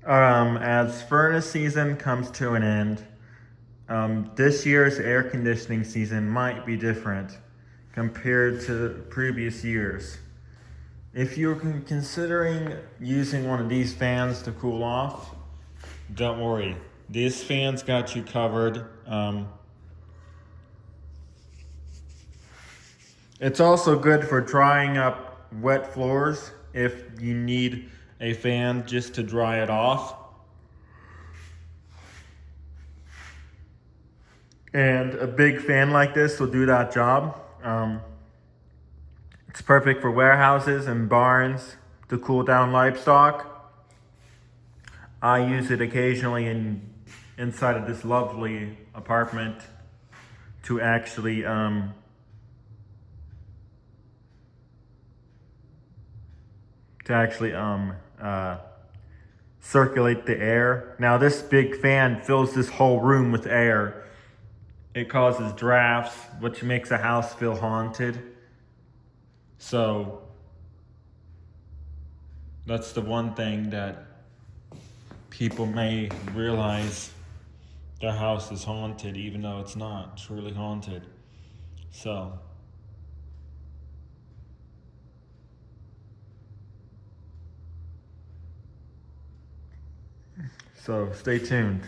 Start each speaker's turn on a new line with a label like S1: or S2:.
S1: As furnace season comes to an end, this year's air conditioning season might be different compared to previous years. If you're considering using one of these fans to cool off, don't worry. These fans got you covered. It's also good for drying up wet floors if you need a fan just to dry it off. And a big fan like this will do that job. It's perfect for warehouses and barns to cool down livestock. I use it occasionally inside of this lovely apartment to actually circulate the air. Now this big fan fills this whole room with air. It causes drafts, which makes a house feel haunted. So that's the one thing that people may realize: their house is haunted, even though it's not truly haunted. So stay tuned.